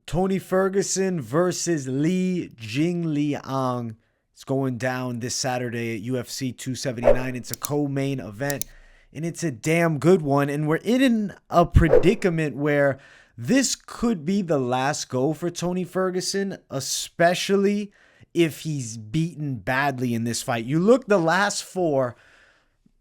Tony Ferguson versus Li Jingliang. It's going down this Saturday at UFC 279. It's a co-main event, and it's a damn good one. And we're in a predicament where this could be the last go for Tony Ferguson, especially if he's beaten badly in this fight. You look the last four,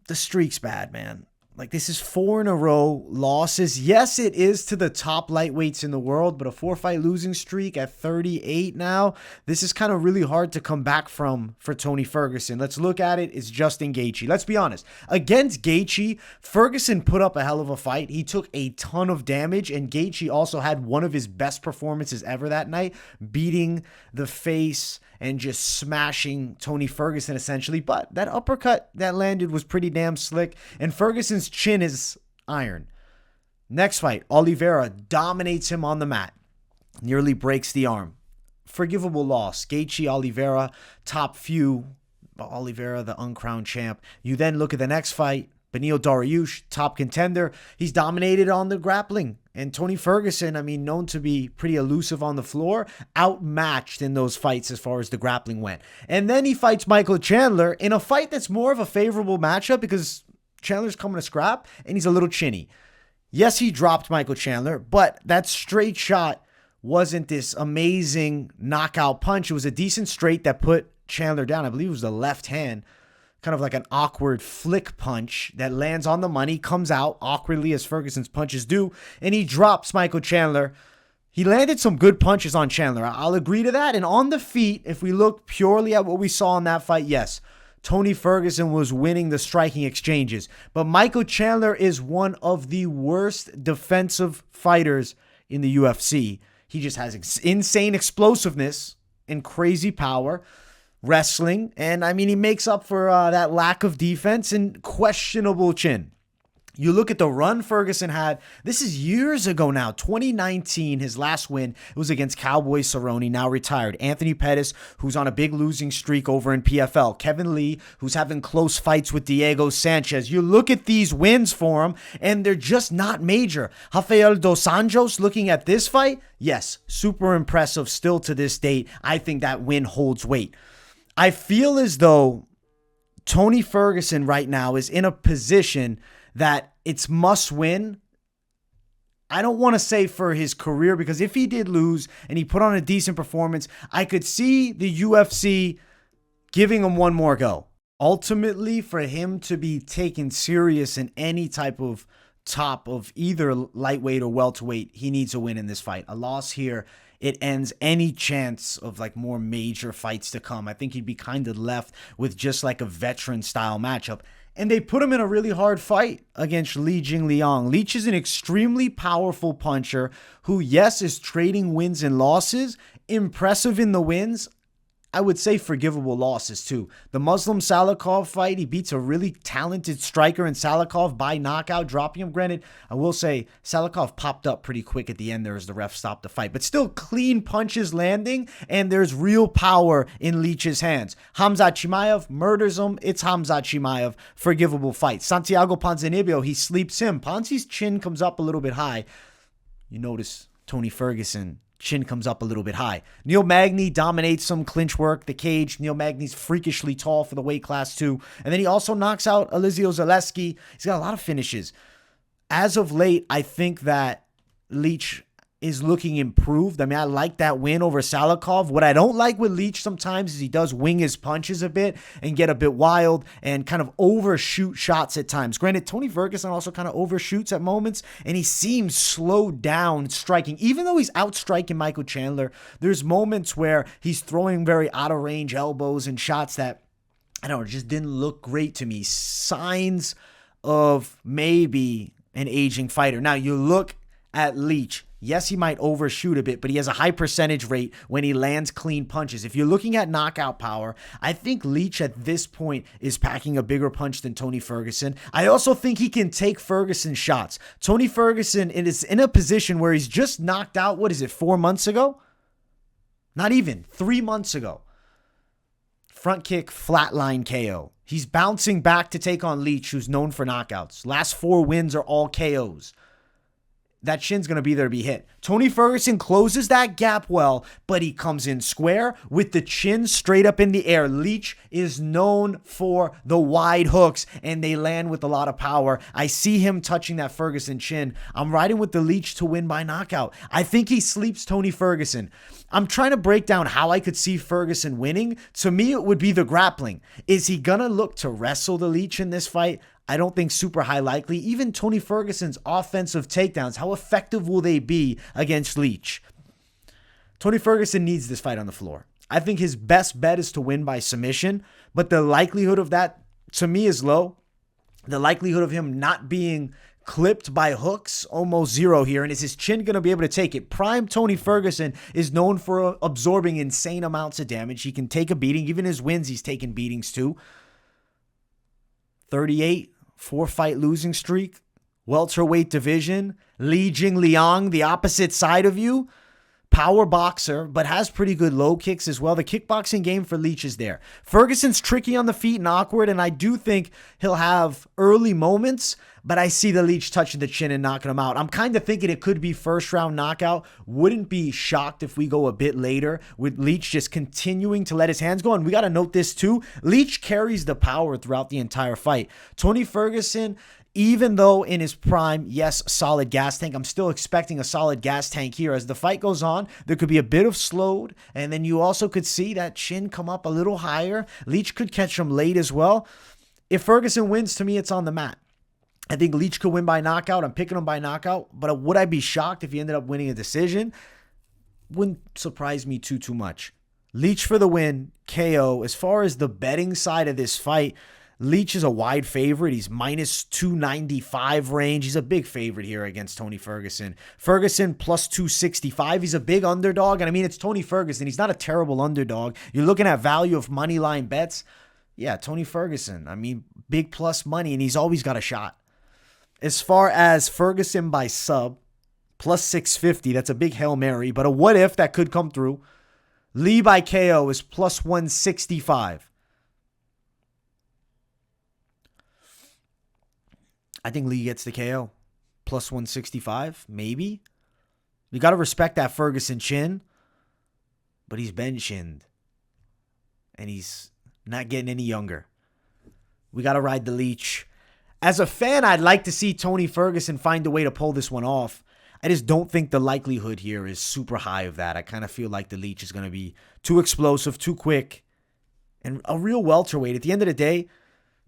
the streak's bad, man. Like, this is 4 in a row losses. Yes, it is to the top lightweights in the world, but a 4-fight losing streak at 38 now, this is kind of really hard to come back from for Tony Ferguson. Let's look at it. It's Justin Gaethje. Let's be honest. Against Gaethje, Ferguson put up a hell of a fight. He took a ton of damage, and Gaethje also had one of his best performances ever that night, beating the face and just smashing Tony Ferguson essentially. But that uppercut that landed was pretty damn slick, and Ferguson's chin is iron. Next fight, Oliveira dominates him on the mat, nearly breaks the arm. Forgivable loss. Gaethje, Oliveira, top few. Oliveira, the uncrowned champ. You then look at the next fight, Beneil Dariush, top contender. He's dominated on the grappling. And Tony Ferguson, known to be pretty elusive on the floor, outmatched in those fights as far as the grappling went. And then he fights Michael Chandler in a fight that's more of a favorable matchup because Chandler's coming to scrap and he's a little chinny. Yes, he dropped Michael Chandler, but that straight shot wasn't this amazing knockout punch. It was a decent straight that put Chandler down. I believe it was the left hand. Kind of like an awkward flick punch that lands on the money, comes out awkwardly as Ferguson's punches do, and he drops Michael Chandler. He landed some good punches on Chandler. I'll agree to that. And on the feet, if we look purely at what we saw in that fight, yes, Tony Ferguson was winning the striking exchanges. But Michael Chandler is one of the worst defensive fighters in the UFC. He just has insane explosiveness and crazy power. Wrestling, and he makes up for that lack of defense and questionable chin. You look at the run Ferguson had. This is years ago now. 2019, his last win, it was against Cowboy Cerrone, now retired. Anthony Pettis, who's on a big losing streak over in PFL. Kevin Lee, who's having close fights with Diego Sanchez. You look at these wins for him, and they're just not major. Rafael Dos Anjos, looking at this fight, yes, super impressive still to this date. I think that win holds weight. I feel as though Tony Ferguson right now is in a position that it's must win. I don't want to say for his career, because if he did lose and he put on a decent performance, I could see the UFC giving him one more go. Ultimately, for him to be taken serious in any type of top of either lightweight or welterweight, he needs a win in this fight. A loss here, it ends any chance of more major fights to come. I think he'd be kind of left with just a veteran style matchup. And they put him in a really hard fight against Li Jingliang. Leach is an extremely powerful puncher who, yes, is trading wins and losses. Impressive in the wins. I would say forgivable losses too. The Muslim Salikov fight, he beats a really talented striker in Salikov by knockout, dropping him. Granted, I will say Salikov popped up pretty quick at the end there as the ref stopped the fight. But still clean punches landing, and there's real power in Leach's hands. Khamzat Chimaev murders him. It's Khamzat Chimaev. Forgivable fight. Santiago Ponzinibbio, he sleeps him. Ponzi's chin comes up a little bit high. You notice Tony Ferguson, chin comes up a little bit high. Neil Magny dominates some clinch work, the cage. Neil Magny's freakishly tall for the weight class too. And then he also knocks out Elizeo Zaleski. He's got a lot of finishes. As of late, I think that Leach is looking improved. I like that win over Salikov. What I don't like with Leach sometimes is he does wing his punches a bit and get a bit wild and kind of overshoot shots at times. Granted, Tony Ferguson also kind of overshoots at moments, and he seems slowed down striking. Even though he's outstriking Michael Chandler, there's moments where he's throwing very out-of-range elbows and shots that, I don't know, just didn't look great to me. Signs of maybe an aging fighter. Now, you look at Leach. Yes, he might overshoot a bit, but he has a high percentage rate when he lands clean punches. If you're looking at knockout power, I think Leach at this point is packing a bigger punch than Tony Ferguson. I also think he can take Ferguson's shots. Tony Ferguson is in a position where he's just knocked out, 4 months ago? Not even, 3 months ago. Front kick, flatline KO. He's bouncing back to take on Leach, who's known for knockouts. Last 4 wins are all KOs. that shin's going to be there to be hit. Tony Ferguson closes that gap well, but he comes in square with the chin straight up in the air. Leach is known for the wide hooks, and they land with a lot of power. I see him touching that Ferguson chin. I'm riding with the Leach to win by knockout. I think he sleeps Tony Ferguson. I'm trying to break down how I could see Ferguson winning. To me, it would be the grappling. Is he going to look to wrestle the Leach in this fight? I don't think super high likely. Even Tony Ferguson's offensive takedowns, how effective will they be against Leach? Tony Ferguson needs this fight on the floor. I think his best bet is to win by submission, but the likelihood of that, to me, is low. The likelihood of him not being clipped by hooks, almost zero here. And is his chin going to be able to take it? Prime Tony Ferguson is known for absorbing insane amounts of damage. He can take a beating. Even his wins, he's taken beatings too. 38, 4-fight losing streak, welterweight division. Li Jingliang, the opposite side of you. Power boxer, but has pretty good low kicks as well. The kickboxing game for Leach is there. Ferguson's tricky on the feet and awkward, and I do think he'll have early moments, but I see the Leach touching the chin and knocking him out. I'm kind of thinking it could be first round knockout. Wouldn't be shocked if we go a bit later with Leach just continuing to let his hands go. And we got to note this too. Leach carries the power throughout the entire fight. Tony Ferguson, even though in his prime, yes, solid gas tank, I'm still expecting a solid gas tank here. As the fight goes on, there could be a bit of slowed, and then you also could see that chin come up a little higher. Leach could catch him late as well. If Ferguson wins, to me, it's on the mat. I think Leach could win by knockout. I'm picking him by knockout, but would I be shocked if he ended up winning a decision? Wouldn't surprise me too much. Leach for the win, KO. As far as the betting side of this fight, Leach is a wide favorite. He's minus 295 range. He's a big favorite here against Tony Ferguson. Ferguson plus 265. He's a big underdog. And I mean, it's Tony Ferguson. He's not a terrible underdog. You're looking at value of money line bets. Yeah, Tony Ferguson. I mean, big plus money, and he's always got a shot. As far as Ferguson by sub, plus 650. That's a big Hail Mary, but a what if that could come through. Lee by KO is plus 165. I think Lee gets the KO. Plus 165, maybe. You got to respect that Ferguson chin. But he's been chinned. And he's not getting any younger. We got to ride the Leach. As a fan, I'd like to see Tony Ferguson find a way to pull this one off. I just don't think the likelihood here is super high of that. I kind of feel like the Leach is going to be too explosive, too quick. And a real welterweight. At the end of the day,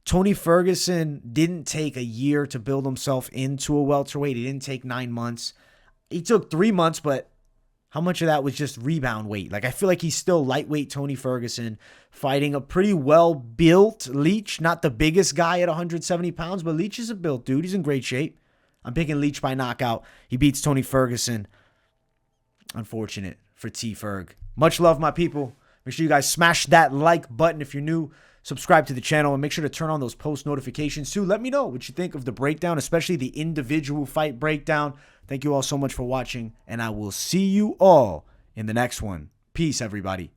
Tony Ferguson didn't take a year to build himself into a welterweight. He didn't take 9 months. He took 3 months, but how much of that was just rebound weight? Like, I feel like he's still lightweight Tony Ferguson fighting a pretty well-built Leach. Not the biggest guy at 170 pounds, but Leach is a built dude. He's in great shape. I'm picking Leach by knockout. He beats Tony Ferguson. Unfortunate for T-Ferg. Much love, my people. Make sure you guys smash that like button if you're new. Subscribe to the channel and make sure to turn on those post notifications too. Let me know what you think of the breakdown, especially the individual fight breakdown. Thank you all so much for watching, and I will see you all in the next one. Peace, everybody.